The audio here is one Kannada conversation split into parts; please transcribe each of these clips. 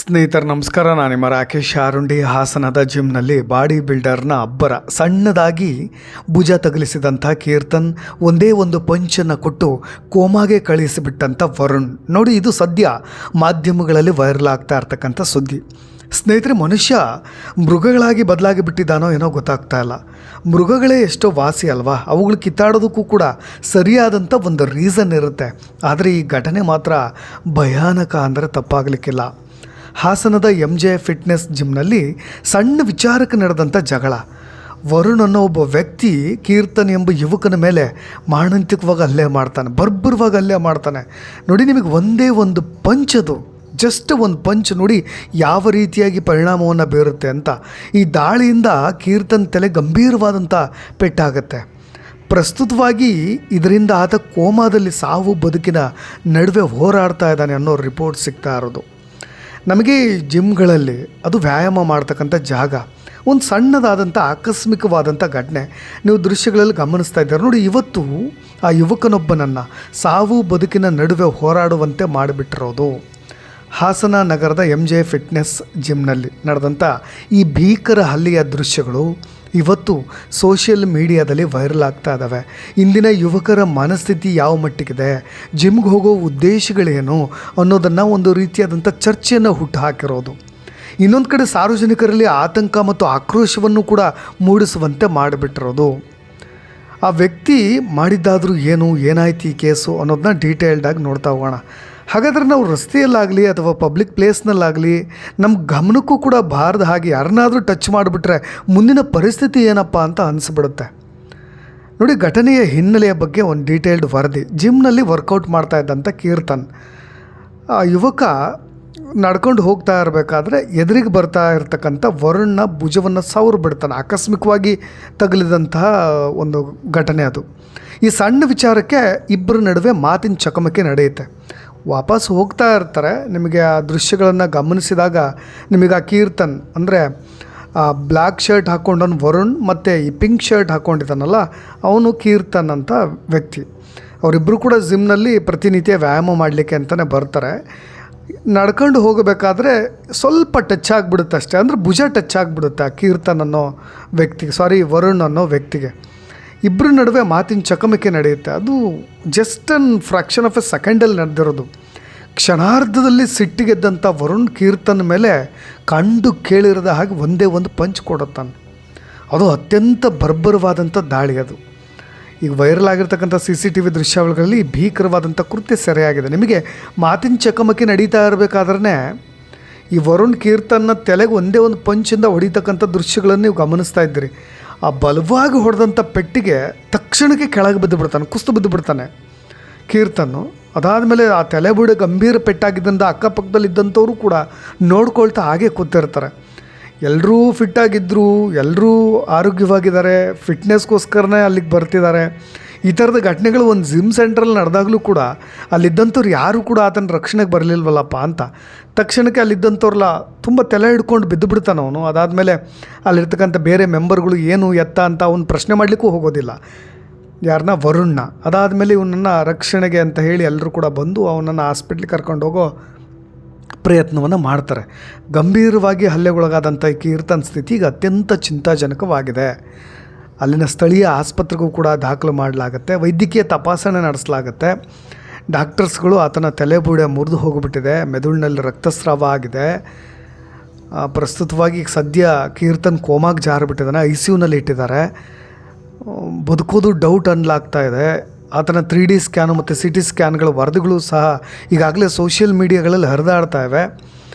ಸ್ನೇಹಿತರೆ ನಮಸ್ಕಾರ. ನಾನು ನಿಮ್ಮ ರಾಕೇಶ್ ಆರುಂಡಿ. ಹಾಸನದ ಜಿಮ್ನಲ್ಲಿ ಬಾಡಿ ಬಿಲ್ಡರ್ನ ಅಬ್ಬರ. ಸಣ್ಣದಾಗಿ ಭುಜ ತಗಲಿಸಿದಂಥ ಕೀರ್ತನ್ ಒಂದೇ ಒಂದು ಪಂಚನ್ನು ಕೊಟ್ಟು ಕೋಮಾಗೆ ಕಳಿಸಿಬಿಟ್ಟಂಥ ವರುಣ್. ನೋಡಿ, ಇದು ಸದ್ಯ ಮಾಧ್ಯಮಗಳಲ್ಲಿ ವೈರಲ್ ಆಗ್ತಾ ಇರ್ತಕ್ಕಂಥ ಸುದ್ದಿ. ಸ್ನೇಹಿತರೆ, ಮನುಷ್ಯ ಮೃಗಗಳಾಗಿ ಬದಲಾಗಿ ಬಿಟ್ಟಿದ್ದಾನೋ ಏನೋ ಗೊತ್ತಾಗ್ತಾ ಇಲ್ಲ. ಮೃಗಗಳೇ ಎಷ್ಟೋ ವಾಸಿ ಅಲ್ವಾ, ಅವುಗಳು ಕಿತ್ತಾಡೋದಕ್ಕೂ ಕೂಡ ಸರಿಯಾದಂಥ ಒಂದು ರೀಸನ್ ಇರುತ್ತೆ. ಆದರೆ ಈ ಘಟನೆ ಮಾತ್ರ ಭಯಾನಕ ಅಂದರೆ ತಪ್ಪಾಗಲಿಕ್ಕಿಲ್ಲ. ಹಾಸನದ MJ ಫಿಟ್ನೆಸ್ ಜಿಮ್ನಲ್ಲಿ ಸಣ್ಣ ವಿಚಾರಕ್ಕೆ ನಡೆದಂಥ ಜಗಳ. ವರುಣ್ ಅನ್ನೋ ಒಬ್ಬ ವ್ಯಕ್ತಿ ಕೀರ್ತನ್ ಎಂಬ ಯುವಕನ ಮೇಲೆ ಮಾರಣಾಂತಿಕವಾಗಿ ಹಲ್ಲೆ ಮಾಡ್ತಾನೆ, ಬರ್ಬರವಾಗಿ ಹಲ್ಲೆ ಮಾಡ್ತಾನೆ. ನೋಡಿ, ನಿಮಗೆ ಒಂದೇ ಒಂದು ಪಂಚದು, ಜಸ್ಟ್ ಒಂದು ಪಂಚ್ ನೋಡಿ ಯಾವ ರೀತಿಯಾಗಿ ಪರಿಣಾಮವನ್ನು ಬೀರುತ್ತೆ ಅಂತ. ಈ ದಾಳಿಯಿಂದ ಕೀರ್ತನ್ ತಲೆ ಗಂಭೀರವಾದಂಥ ಪೆಟ್ಟಾಗತ್ತೆ. ಪ್ರಸ್ತುತವಾಗಿ ಇದರಿಂದ ಆತ ಕೋಮಾದಲ್ಲಿ ಸಾವು ಬದುಕಿನ ನಡುವೆ ಹೋರಾಡ್ತಾ ಇದ್ದಾನೆ ಅನ್ನೋ ರಿಪೋರ್ಟ್ ಸಿಗ್ತಾ ಇರೋದು ನಮಗೆ. ಜಿಮ್ಗಳಲ್ಲಿ ಅದು ವ್ಯಾಯಾಮ ಮಾಡ್ತಕ್ಕಂಥ ಜಾಗ. ಒಂದು ಸಣ್ಣದಾದಂಥ ಆಕಸ್ಮಿಕವಾದಂಥ ಘಟನೆ ನೀವು ದೃಶ್ಯಗಳಲ್ಲಿ ಗಮನಿಸ್ತಾ ಇದ್ದಾರೆ ನೋಡಿ. ಇವತ್ತು ಆ ಯುವಕನೊಬ್ಬನನ್ನು ಸಾವು ಬದುಕಿನ ನಡುವೆ ಹೋರಾಡುವಂತೆ ಮಾಡಿಬಿಟ್ಟಿರೋದು ಹಾಸನ ನಗರದ MJ ಫಿಟ್ನೆಸ್ ಜಿಮ್ನಲ್ಲಿ ನಡೆದಂಥ ಈ ಭೀಕರ ಹಲ್ಲೆಯ ದೃಶ್ಯಗಳು ಇವತ್ತು ಸೋಷಿಯಲ್ ಮೀಡಿಯಾದಲ್ಲಿ ವೈರಲ್ ಆಗ್ತಾ ಇದ್ದಾವೆ. ಇಂದಿನ ಯುವಕರ ಮನಸ್ಥಿತಿ ಯಾವ ಮಟ್ಟಿಗಿದೆ, ಜಿಮ್ಗೆ ಹೋಗೋ ಉದ್ದೇಶಗಳೇನು ಅನ್ನೋದನ್ನು ಒಂದು ರೀತಿಯಾದಂಥ ಚರ್ಚೆಯನ್ನು ಹುಟ್ಟುಹಾಕಿರೋದು. ಇನ್ನೊಂದು ಕಡೆ ಸಾರ್ವಜನಿಕರಲ್ಲಿ ಆತಂಕ ಮತ್ತು ಆಕ್ರೋಶವನ್ನು ಕೂಡ ಮೂಡಿಸುವಂತೆ ಮಾಡಿಬಿಟ್ಟಿರೋದು. ಆ ವ್ಯಕ್ತಿ ಮಾಡಿದ್ದಾದರೂ ಏನಾಯ್ತು ಈ ಕೇಸು ಅನ್ನೋದನ್ನ ಡೀಟೇಲ್ಡಾಗಿ ನೋಡ್ತಾ ಹೋಗೋಣ. ಹಾಗಾದರೆ ನಾವು ರಸ್ತೆಯಲ್ಲಾಗಲಿ ಅಥವಾ ಪಬ್ಲಿಕ್ ಪ್ಲೇಸ್ನಲ್ಲಾಗಲಿ ನಮ್ಮ ಗಮನಕ್ಕೂ ಕೂಡ ಬಾರದ ಹಾಗೆ ಯಾರನ್ನಾದರೂ ಟಚ್ ಮಾಡಿಬಿಟ್ರೆ ಮುಂದಿನ ಪರಿಸ್ಥಿತಿ ಏನಪ್ಪ ಅಂತ ಅನಿಸ್ಬಿಡುತ್ತೆ. ನೋಡಿ, ಘಟನೆಯ ಹಿನ್ನೆಲೆಯ ಬಗ್ಗೆ ಒಂದು ಡೀಟೇಲ್ಡ್ ವರದಿ. ಜಿಮ್ನಲ್ಲಿ ವರ್ಕೌಟ್ ಮಾಡ್ತಾ ಇದ್ದಂಥ ಕೀರ್ತನ್, ಆ ಯುವಕ ನಡ್ಕೊಂಡು ಹೋಗ್ತಾ ಇರಬೇಕಾದ್ರೆ ಎದುರಿಗೆ ಬರ್ತಾ ಇರ್ತಕ್ಕಂಥ ವರುಣ್ನ ಭುಜವನ್ನು ಸವರು ಬಿಡ್ತಾನೆ. ಆಕಸ್ಮಿಕವಾಗಿ ತಗಲಿದಂತಹ ಒಂದು ಘಟನೆ ಅದು. ಈ ಸಣ್ಣ ವಿಚಾರಕ್ಕೆ ಇಬ್ಬರ ನಡುವೆ ಮಾತಿನ ಚಕಮಕಿ ನಡೆಯುತ್ತೆ. ವಾಪಸ್ ಹೋಗ್ತಾ ಇರ್ತಾರೆ. ನಿಮಗೆ ಆ ದೃಶ್ಯಗಳನ್ನು ಗಮನಿಸಿದಾಗ ನಿಮಗೆ ಆ ಕೀರ್ತನ್ ಅಂದರೆ ಆ ಬ್ಲ್ಯಾಕ್ ಶರ್ಟ್ ಹಾಕ್ಕೊಂಡವನು ವರುಣ್ ಮತ್ತು ಈ ಪಿಂಕ್ ಶರ್ಟ್ ಹಾಕ್ಕೊಂಡಿದ್ದಾನಲ್ಲ ಅವನು ಕೀರ್ತನ್ ಅಂತ ವ್ಯಕ್ತಿ. ಅವರಿಬ್ಬರು ಕೂಡ ಜಿಮ್ನಲ್ಲಿ ಪ್ರತಿನಿತ್ಯ ವ್ಯಾಯಾಮ ಮಾಡಲಿಕ್ಕೆ ಅಂತಲೇ ಬರ್ತಾರೆ. ನಡ್ಕೊಂಡು ಹೋಗಬೇಕಾದ್ರೆ ಸ್ವಲ್ಪ ಟಚ್ ಆಗಿಬಿಡುತ್ತೆ ಅಷ್ಟೇ, ಅಂದರೆ ಭುಜ ಟಚ್ ಆಗಿಬಿಡುತ್ತೆ ಆ ಕೀರ್ತನ್ ಅನ್ನೋ ವ್ಯಕ್ತಿಗೆ, ವರುಣ್ ಅನ್ನೋ ವ್ಯಕ್ತಿಗೆ. ಇಬ್ಬರ ನಡುವೆ ಮಾತಿನ ಚಕಮಕಿ ನಡೆಯುತ್ತೆ. ಅದು ಜಸ್ಟ್ ಫ್ರ್ಯಾಕ್ಷನ್ ಆಫ್ ಎ ಸೆಕೆಂಡಲ್ಲಿ ನಡೆದಿರೋದು. ಕ್ಷಣಾರ್ಧದಲ್ಲಿ ಸಿಟ್ಟಿಗೆದ್ದಂಥ ವರುಣ್ ಕೀರ್ತನ್ ಮೇಲೆ ಕಂಡು ಕೇಳಿರದ ಹಾಗೆ ಒಂದೇ ಒಂದು ಪಂಚ್ ಕೊಡುತ್ತಾನೆ. ಅದು ಅತ್ಯಂತ ಬರ್ಬರವಾದಂಥ ದಾಳಿ. ಅದು ಈಗ ವೈರಲ್ ಆಗಿರ್ತಕ್ಕಂಥ CCTV ದೃಶ್ಯಾವಳಿಗಳಲ್ಲಿ ಭೀಕರವಾದಂಥ ಕೃತ್ಯ ಸೆರೆಯಾಗಿದೆ. ನಿಮಗೆ ಮಾತಿನ ಚಕಮಕಿ ನಡೀತಾ ಇರಬೇಕಾದ್ರೆ ಈ ವರುಣ್ ಕೀರ್ತನ್ನ ತಲೆಗೆ ಒಂದೇ ಒಂದು ಪಂಚಿಂದ ಹೊಡಿತಕ್ಕಂಥ ದೃಶ್ಯಗಳನ್ನು ನೀವು ಗಮನಿಸ್ತಾ ಇದ್ದೀರಿ. ಆ ಬಲವಾಗಿ ಹೊಡೆದಂಥ ಪೆಟ್ಟಿಗೆ ತಕ್ಷಣಕ್ಕೆ ಕೆಳಗೆ ಬಿದ್ದು ಬಿಡ್ತಾನೆ, ಕುಸ್ತು ಬಿದ್ದು ಬಿಡ್ತಾನೆ ಕೀರ್ತನ್ನು. ಅದಾದಮೇಲೆ ಆ ತಲೆಬುಡೆ ಗಂಭೀರ ಪೆಟ್ಟಾಗಿದ್ದರಿಂದ ಅಕ್ಕಪಕ್ಕದಲ್ಲಿದ್ದಂಥವರು ಕೂಡ ನೋಡ್ಕೊಳ್ತಾ ಹಾಗೆ ಕೂತಿರ್ತಾರೆ. ಎಲ್ಲರೂ ಫಿಟ್ಟಾಗಿದ್ದರು, ಎಲ್ಲರೂ ಆರೋಗ್ಯವಾಗಿದ್ದಾರೆ, ಫಿಟ್ನೆಸ್ಗೋಸ್ಕರನೇ ಅಲ್ಲಿಗೆ ಬರ್ತಿದ್ದಾರೆ. ಈ ಥರದ ಘಟನೆಗಳು ಒಂದು ಜಿಮ್ ಸೆಂಟ್ರಲ್ಲಿ ನಡೆದಾಗಲೂ ಕೂಡ ಅಲ್ಲಿದ್ದಂಥವ್ರು ಯಾರೂ ಕೂಡ ಆತನ ರಕ್ಷಣೆಗೆ ಬರಲಿಲ್ವಲ್ಲಪ್ಪ ಅಂತ ತಕ್ಷಣಕ್ಕೆ ಅಲ್ಲಿದ್ದಂಥವ್ರಲ್ಲ ತುಂಬ ತಲೆ ಹಿಡ್ಕೊಂಡು ಬಿದ್ದು ಬಿಡ್ತಾನೆ ಅವನು. ಅದಾದಮೇಲೆ ಅಲ್ಲಿರ್ತಕ್ಕಂಥ ಬೇರೆ ಮೆಂಬರ್ಗಳು ಏನು ಎತ್ತ ಅಂತ ಅವನು ಪ್ರಶ್ನೆ ಮಾಡಲಿಕ್ಕೂ ಹೋಗೋದಿಲ್ಲ, ಯಾರನ್ನ ವರುಣ್ನ. ಅದಾದಮೇಲೆ ಇವನನ್ನು ರಕ್ಷಣೆಗೆ ಅಂತ ಹೇಳಿ ಎಲ್ಲರೂ ಕೂಡ ಬಂದು ಅವನನ್ನು ಹಾಸ್ಪಿಟ್ಲಿಗೆ ಕರ್ಕೊಂಡು ಹೋಗೋ ಪ್ರಯತ್ನವನ್ನು ಮಾಡ್ತಾರೆ. ಗಂಭೀರವಾಗಿ ಹಲ್ಲೆಗೊಳಗಾದಂಥ ಈ ಕೀರ್ತನ್ ಸ್ಥಿತಿ ಈಗ ಅತ್ಯಂತ ಚಿಂತಾಜನಕವಾಗಿದೆ. ಅಲ್ಲಿನ ಸ್ಥಳೀಯ ಆಸ್ಪತ್ರೆಗೂ ಕೂಡ ದಾಖಲು ಮಾಡಲಾಗುತ್ತೆ, ವೈದ್ಯಕೀಯ ತಪಾಸಣೆ ನಡೆಸಲಾಗುತ್ತೆ. ಡಾಕ್ಟರ್ಸ್ಗಳು ಆತನ ತಲೆಬುಡೆ ಮುರಿದು ಹೋಗಿಬಿಟ್ಟಿದೆ, ಮೆದುಳಿನಲ್ಲಿ ರಕ್ತಸ್ರಾವ ಆಗಿದೆ. ಪ್ರಸ್ತುತವಾಗಿ ಈಗ ಸದ್ಯ ಕೀರ್ತನ್ ಕೋಮಾಗೆ ಜಾರಿಬಿಟ್ಟಿದ್ದಾನೆ, ICUನಲ್ಲಿ ಇಟ್ಟಿದ್ದಾರೆ. ಬದುಕೋದು ಡೌಟ್ ಅನ್ನಲಾಗ್ತಾ ಇದೆ. ಆತನ 3D ಸ್ಕ್ಯಾನು ಮತ್ತು CT ಸ್ಕ್ಯಾನ್ಗಳ ವರದಿಗಳು ಸಹ ಈಗಾಗಲೇ ಸೋಷಿಯಲ್ ಮೀಡಿಯಾಗಳಲ್ಲಿ ಹರಿದಾಡ್ತಾ ಇವೆ.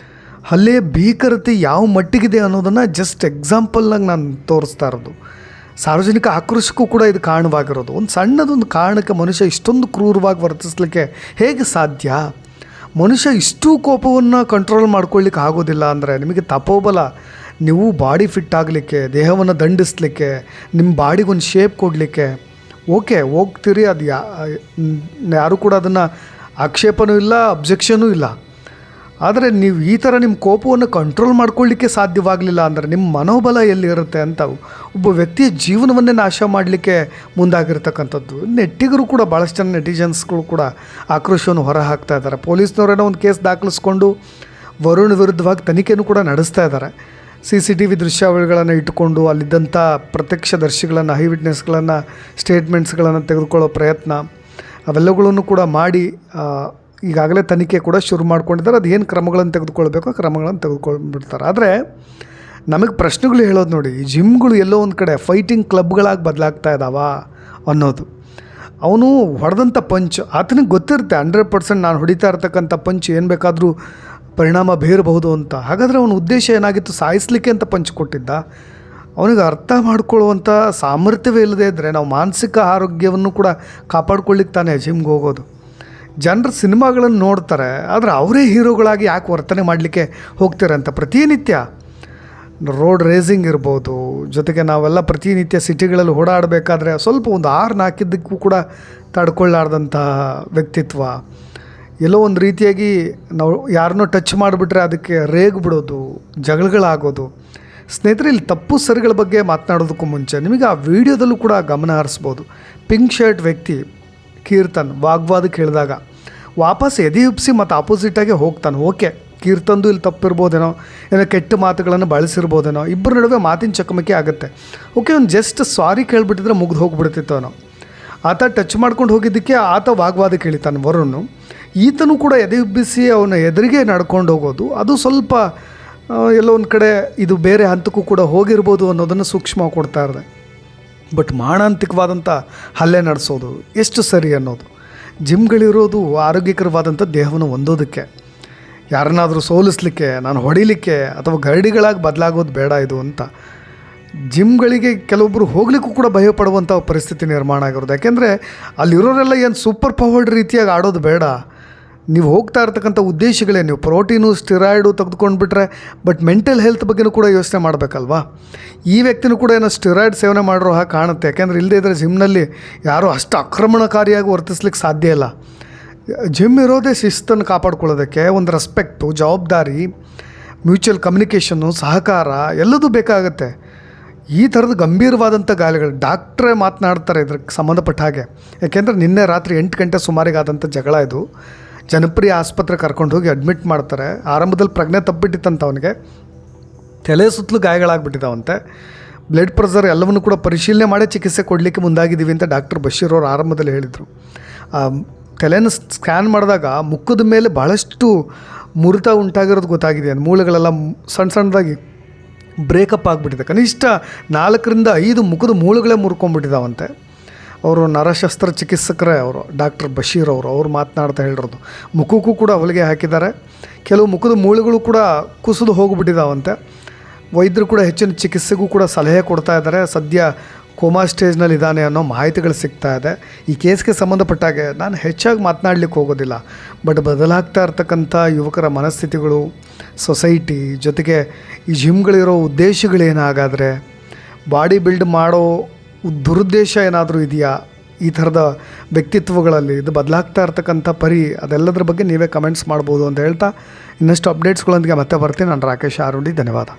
ಹಲ್ಲೆ ಭೀಕರತೆ ಯಾವ ಮಟ್ಟಿಗಿದೆ ಅನ್ನೋದನ್ನು ಜಸ್ಟ್ ಎಕ್ಸಾಂಪಲ್ನಾಗಿ ನಾನು ತೋರಿಸ್ತಾ ಇರೋದು. ಸಾರ್ವಜನಿಕ ಆಕ್ರೋಶಕ್ಕೂ ಕೂಡ ಇದು ಕಾರಣವಾಗಿರೋದು. ಒಂದು ಸಣ್ಣದೊಂದು ಕಾರಣಕ್ಕೆ ಮನುಷ್ಯ ಇಷ್ಟೊಂದು ಕ್ರೂರವಾಗಿ ವರ್ತಿಸಲಿಕ್ಕೆ ಹೇಗೆ ಸಾಧ್ಯ? ಮನುಷ್ಯ ಇಷ್ಟು ಕೋಪವನ್ನು ಕಂಟ್ರೋಲ್ ಮಾಡ್ಕೊಳ್ಳಿಕ್ಕೆ ಆಗೋದಿಲ್ಲ ಅಂದರೆ ನಿಮಗೆ ತಪೋಬಲ. ನೀವು ಬಾಡಿ ಫಿಟ್ ಆಗಲಿಕ್ಕೆ, ದೇಹವನ್ನು ದಂಡಿಸಲಿಕ್ಕೆ, ನಿಮ್ಮ ಬಾಡಿಗೆ ಒಂದು ಶೇಪ್ ಕೊಡಲಿಕ್ಕೆ ಓಕೆ ಹೋಗ್ತೀರಿ. ಅದು ಯಾರೂ ಕೂಡ ಅದನ್ನು ಆಕ್ಷೇಪನೂ ಇಲ್ಲ, ಅಬ್ಜೆಕ್ಷನೂ ಇಲ್ಲ. ಆದರೆ ನೀವು ಈ ಥರ ನಿಮ್ಮ ಕೋಪವನ್ನು ಕಂಟ್ರೋಲ್ ಮಾಡ್ಕೊಳ್ಳಿಕ್ಕೆ ಸಾಧ್ಯವಾಗಲಿಲ್ಲ ಅಂದರೆ ನಿಮ್ಮ ಮನೋಬಲ ಎಲ್ಲಿರುತ್ತೆ ಅಂತ ಒಬ್ಬ ವ್ಯಕ್ತಿಯ ಜೀವನವನ್ನೇ ನಾಶ ಮಾಡಲಿಕ್ಕೆ ಮುಂದಾಗಿರ್ತಕ್ಕಂಥದ್ದು. ನೆಟ್ಟಿಗರು ಕೂಡ ಭಾಳಷ್ಟು ಜನ ನೆಟಿಜನ್ಸ್ಗಳು ಕೂಡ ಆಕ್ರೋಶವನ್ನು ಹೊರ ಹಾಕ್ತಾ ಇದ್ದಾರೆ. ಪೊಲೀಸ್ನವರೇನೋ ಒಂದು ಕೇಸ್ ದಾಖಲಿಸ್ಕೊಂಡು ವರುಣ್ ವಿರುದ್ಧವಾಗಿ ತನಿಖೆನೂ ಕೂಡ ನಡೆಸ್ತಾ ಇದ್ದಾರೆ. CCTV ದೃಶ್ಯಾವಳಿಗಳನ್ನು ಇಟ್ಟುಕೊಂಡು ಅಲ್ಲಿದ್ದಂಥ ಪ್ರತ್ಯಕ್ಷದರ್ಶಿಗಳನ್ನು, ಐ ವಿಟ್ನೆಸ್ಗಳನ್ನು, ಸ್ಟೇಟ್ಮೆಂಟ್ಸ್ಗಳನ್ನು ತೆಗೆದುಕೊಳ್ಳೋ ಪ್ರಯತ್ನ ಅವೆಲ್ಲಗಳನ್ನು ಕೂಡ ಮಾಡಿ ಈಗಾಗಲೇ ತನಿಖೆ ಕೂಡ ಶುರು ಮಾಡ್ಕೊಂಡಿದ್ದಾರೆ. ಅದು ಏನು ಕ್ರಮಗಳನ್ನು ತೆಗೆದುಕೊಳ್ಬೇಕೋ ಕ್ರಮಗಳನ್ನು ತೆಗೆದುಕೊಂಡ್ಬಿಡ್ತಾರೆ. ಆದರೆ ನಮಗೆ ಪ್ರಶ್ನೆಗಳು ಹೇಳೋದು ನೋಡಿ, ಈ ಜಿಮ್ಗಳು ಎಲ್ಲೋ ಒಂದು ಕಡೆ ಫೈಟಿಂಗ್ ಕ್ಲಬ್ಗಳಾಗಿ ಬದಲಾಗ್ತಾ ಇದ್ದಾವ ಅನ್ನೋದು. ಅವನು ಹೊಡೆದಂಥ ಪಂಚ್ ಆತನಿಗೆ ಗೊತ್ತಿರುತ್ತೆ 100% ನಾನು ಹೊಡಿತಾ ಇರ್ತಕ್ಕಂಥ ಪಂಚ್ ಏನು ಬೇಕಾದರೂ ಪರಿಣಾಮ ಬೀರಬಹುದು ಅಂತ. ಹಾಗಾದರೆ ಅವನ ಉದ್ದೇಶ ಏನಾಗಿತ್ತು? ಸಾಯಿಸಲಿಕ್ಕೆ ಅಂತ ಪಂಚ್ ಕೊಟ್ಟಿದ್ದ. ಅವನಿಗೆ ಅರ್ಥ ಮಾಡ್ಕೊಳ್ಳುವಂಥ ಸಾಮರ್ಥ್ಯವೇ ಇಲ್ಲದೇ ಇದ್ದರೆ ನಾವು ಮಾನಸಿಕ ಆರೋಗ್ಯವನ್ನು ಕೂಡ ಕಾಪಾಡ್ಕೊಳ್ಳಿಕ್ಕೆ ತಾನೇ ಜಿಮ್ಗೆ ಹೋಗೋದು. ಜನರು ಸಿನಿಮಾಗಳನ್ನು ನೋಡ್ತಾರೆ, ಆದರೆ ಅವರೇ ಹೀರೋಗಳಾಗಿ ಯಾಕೆ ವರ್ತನೆ ಮಾಡಲಿಕ್ಕೆ ಹೋಗ್ತಿರಂತ. ಪ್ರತಿನಿತ್ಯ ರೋಡ್ ರೇಸಿಂಗ್ ಇರ್ಬೋದು, ಜೊತೆಗೆ ನಾವೆಲ್ಲ ಪ್ರತಿನಿತ್ಯ ಸಿಟಿಗಳಲ್ಲಿ ಓಡಾಡಬೇಕಾದ್ರೆ ಸ್ವಲ್ಪ ಒಂದು ಹಾರ್ನ್ ಹಾಕಿದ್ದಕ್ಕೂ ಕೂಡ ತಡ್ಕೊಳ್ಳಾರ್ದಂಥ ವ್ಯಕ್ತಿತ್ವ. ಎಲ್ಲೋ ಒಂದು ರೀತಿಯಾಗಿ ನಾವು ಯಾರನ್ನೋ ಟಚ್ ಮಾಡಿಬಿಟ್ರೆ ಅದಕ್ಕೆ ರೇಗ್ ಬಿಡೋದು, ಜಗಳಗಳಾಗೋದು. ಸ್ನೇಹಿತರೆ, ಇಲ್ಲಿ ತಪ್ಪು ಸರಿಗಳ ಬಗ್ಗೆ ಮಾತನಾಡೋದಕ್ಕೂ ಮುಂಚೆ ನಿಮಗೆ ಆ ವಿಡಿಯೋದಲ್ಲೂ ಕೂಡ ಗಮನ ಹರಿಸ್ಬೋದು. ಪಿಂಕ್ ಶರ್ಟ್ ವ್ಯಕ್ತಿ ಕೀರ್ತನ್ ವಾಗ್ವಾದಕ್ಕೆ ಹೇಳಿದಾಗ ವಾಪಸ್ ಎದೆಯುಪ್ಸಿ ಮತ್ತು ಆಪೋಸಿಟಾಗೆ ಹೋಗ್ತಾನೆ. ಓಕೆ, ಕೀರ್ತಂದು ಇಲ್ಲಿ ತಪ್ಪಿರ್ಬೋದೇನೋ, ಏನೋ ಕೆಟ್ಟ ಮಾತುಗಳನ್ನು ಬಳಸಿರ್ಬೋದೇನೋ, ಇಬ್ಬರ ನಡುವೆ ಮಾತಿನ ಚಕಮಕಿ ಆಗುತ್ತೆ. ಓಕೆ, ಅವ್ನು ಜಸ್ಟ್ ಸಾರಿ ಕೇಳಿಬಿಟ್ಟಿದ್ರೆ ಮುಗ್ದು ಹೋಗಿಬಿಡ್ತಿತ್ತು ಅವನು. ಆತ ಟಚ್ ಮಾಡ್ಕೊಂಡು ಹೋಗಿದ್ದಕ್ಕೆ ಆತ ವಾಗ್ವಾದಕ್ಕೆ ಹೇಳಿತಾನೆ ವರುಣ್. ಈತನೂ ಕೂಡ ಎದೆಯುಬ್ಬಿಸಿ ಅವನ ಎದುರಿಗೆ ನಡ್ಕೊಂಡು ಹೋಗೋದು, ಅದು ಸ್ವಲ್ಪ ಎಲ್ಲೋ ಒಂದು ಕಡೆ ಇದು ಬೇರೆ ಹಂತಕ್ಕೂ ಕೂಡ ಹೋಗಿರ್ಬೋದು ಅನ್ನೋದನ್ನು ಸೂಕ್ಷ್ಮ ಕೊಡ್ತಾ ಇರದೆ. ಬಟ್ ಮಾರಣಾಂತಿಕವಾದಂಥ ಹಲ್ಲೆ ನಡೆಸೋದು ಎಷ್ಟು ಸರಿ ಅನ್ನೋದು. ಜಿಮ್ಗಳಿರೋದು ಆರೋಗ್ಯಕರವಾದಂಥ ದೇಹವನ್ನು ಹೊಂದೋದಕ್ಕೆ, ಯಾರನ್ನಾದರೂ ಸೋಲಿಸಲಿಕ್ಕೆ, ನಾನು ಹೊಡಿಲಿಕ್ಕೆ ಅಥವಾ ಗರಡಿಗಳಾಗಿ ಬದಲಾಗೋದು ಬೇಡ ಇದು ಅಂತ. ಜಿಮ್ಗಳಿಗೆ ಕೆಲವೊಬ್ಬರು ಹೋಗ್ಲಿಕ್ಕೂ ಕೂಡ ಭಯಪಡುವಂಥ ಪರಿಸ್ಥಿತಿ ನಿರ್ಮಾಣ ಆಗಿರೋದು. ಯಾಕೆಂದರೆ ಅಲ್ಲಿರೋರೆಲ್ಲ ಏನು ಸೂಪರ್ ಪವರ್ಡ್ ರೀತಿಯಾಗಿ ಆಡೋದು ಬೇಡ. ನೀವು ಹೋಗ್ತಾ ಇರ್ತಕ್ಕಂಥ ಉದ್ದೇಶಗಳೇ, ನೀವು ಪ್ರೋಟೀನು ಸ್ಟಿರಾಯ್ಡು ತೆಗೆದುಕೊಂಡ್ಬಿಟ್ರೆ ಬಟ್ ಮೆಂಟಲ್ ಹೆಲ್ತ್ ಬಗ್ಗೆನೂ ಕೂಡ ಯೋಚನೆ ಮಾಡಬೇಕಲ್ವಾ. ಈ ವ್ಯಕ್ತಿನೂ ಕೂಡ ಏನೋ ಸ್ಟಿರಾಯ್ಡ್ ಸೇವನೆ ಮಾಡಿರೋ ಹಾಗೆ ಕಾಣುತ್ತೆ. ಯಾಕೆಂದರೆ ಇಲ್ಲದೇ ಇದ್ದರೆ ಜಿಮ್ನಲ್ಲಿ ಯಾರೂ ಅಷ್ಟು ಆಕ್ರಮಣಕಾರಿಯಾಗಿ ವರ್ತಿಸ್ಲಿಕ್ಕೆ ಸಾಧ್ಯ ಇಲ್ಲ. ಜಿಮ್ ಇರೋದೇ ಶಿಸ್ತನ್ನು ಕಾಪಾಡ್ಕೊಳ್ಳೋದಕ್ಕೆ, ಒಂದು ರೆಸ್ಪೆಕ್ಟು, ಜವಾಬ್ದಾರಿ, ಮ್ಯೂಚುವಲ್ ಕಮ್ಯುನಿಕೇಷನ್ನು, ಸಹಕಾರ ಎಲ್ಲದೂ ಬೇಕಾಗುತ್ತೆ. ಈ ಥರದ ಗಂಭೀರವಾದಂಥ ಗಾಯಗಳು ಡಾಕ್ಟ್ರೇ ಮಾತನಾಡ್ತಾರೆ ಇದಕ್ಕೆ ಸಂಬಂಧಪಟ್ಟ ಹಾಗೆ. ಯಾಕೆಂದರೆ ನಿನ್ನೆ ರಾತ್ರಿ 8 ಗಂಟೆ ಸುಮಾರಿಗೆ ಆದಂಥ ಜಗಳ ಇದು. ಜನಪ್ರಿಯ ಆಸ್ಪತ್ರೆ ಕರ್ಕೊಂಡು ಹೋಗಿ ಅಡ್ಮಿಟ್ ಮಾಡ್ತಾರೆ. ಆರಂಭದಲ್ಲಿ ಪ್ರಜ್ಞೆ ತಪ್ಪಿಟ್ಟಿತ್ತಂತ ಅವನಿಗೆ, ತಲೆ ಸುತ್ತಲೂ ಗಾಯಗಳಾಗ್ಬಿಟ್ಟಿದ್ದಾವಂತೆ. ಬ್ಲಡ್ ಪ್ರೆಷರ್ ಎಲ್ಲವನ್ನೂ ಕೂಡ ಪರಿಶೀಲನೆ ಮಾಡಿ ಚಿಕಿತ್ಸೆ ಕೊಡಲಿಕ್ಕೆ ಮುಂದಾಗಿದ್ದೀವಿ ಅಂತ ಡಾಕ್ಟರ್ ಬಶೀರ್ ಅವರು ಆರಂಭದಲ್ಲಿ ಹೇಳಿದರು. ತಲೆನ ಸ್ಕ್ಯಾನ್ ಮಾಡಿದಾಗ ಮುಖದ ಮೇಲೆ ಭಾಳಷ್ಟು ಮುರಿತ ಉಂಟಾಗಿರೋದು ಗೊತ್ತಾಗಿದೆ. ಮೂಳೆಗಳೆಲ್ಲ ಸಣ್ಣದಾಗಿ ಬ್ರೇಕಪ್ ಆಗಿಬಿಟ್ಟಿದೆ. ಕನಿಷ್ಠ 4ರಿಂದ 5 ಮುಖದ ಮೂಳೆಗಳೇ ಮುರ್ಕೊಂಡ್ಬಿಟ್ಟಿದ್ದಾವಂತೆ. ಅವರು ನರಶಸ್ತ್ರ ಚಿಕಿತ್ಸಕರೇ ಅವರು, ಡಾಕ್ಟರ್ ಬಶೀರ್ ಅವರು ಮಾತನಾಡ್ತಾ ಹೇಳಿರೋದು. ಮುಖಕ್ಕೂ ಕೂಡ ಹೊಲಿಗೆ ಹಾಕಿದ್ದಾರೆ. ಕೆಲವು ಮುಖದ ಮೂಳೆಗಳು ಕೂಡ ಕುಸಿದು ಹೋಗಿಬಿಟ್ಟಿದ್ದಾವಂತೆ. ವೈದ್ಯರು ಕೂಡ ಹೆಚ್ಚಿನ ಚಿಕಿತ್ಸೆಗೂ ಕೂಡ ಸಲಹೆ ಕೊಡ್ತಾ ಇದ್ದಾರೆ. ಸದ್ಯ ಕೋಮಾ ಸ್ಟೇಜ್ನಲ್ಲಿ ಇದ್ದಾನೆ ಅನ್ನೋ ಮಾಹಿತಿಗಳು ಸಿಗ್ತಾ ಇದೆ. ಈ ಕೇಸ್ಗೆ ಸಂಬಂಧಪಟ್ಟಾಗೆ ನಾನು ಹೆಚ್ಚಾಗಿ ಮಾತನಾಡಲಿಕ್ಕೆ ಹೋಗೋದಿಲ್ಲ. ಬಟ್ ಬದಲಾಗ್ತಾ ಇರ್ತಕ್ಕಂಥ ಯುವಕರ ಮನಸ್ಥಿತಿಗಳು, ಸೊಸೈಟಿ, ಜೊತೆಗೆ ಈ ಜಿಮ್ಗಳಿರೋ ಉದ್ದೇಶಗಳೇನಾಗಾದರೆ, ಬಾಡಿ ಬಿಲ್ಡ್ ಮಾಡೋ ದುರುದ್ದೇಶ ಏನಾದರೂ ಇದೆಯಾ ಈ ಥರದ ವ್ಯಕ್ತಿತ್ವಗಳಲ್ಲಿ, ಇದು ಬದಲಾಗ್ತಾ ಇರ್ತಕ್ಕಂಥ ಪರಿ, ಅದೆಲ್ಲದರ ಬಗ್ಗೆ ನೀವೇ ಕಮೆಂಟ್ಸ್ ಮಾಡ್ಬೋದು ಅಂತ ಹೇಳ್ತಾ ಇನ್ನಷ್ಟು ಅಪ್ಡೇಟ್ಸ್ಗಳೊಂದಿಗೆ ಮತ್ತೆ ಬರ್ತೀನಿ. ನಾನು ರಾಕೇಶ್ ಆರುಂಡಿ. ಧನ್ಯವಾದ.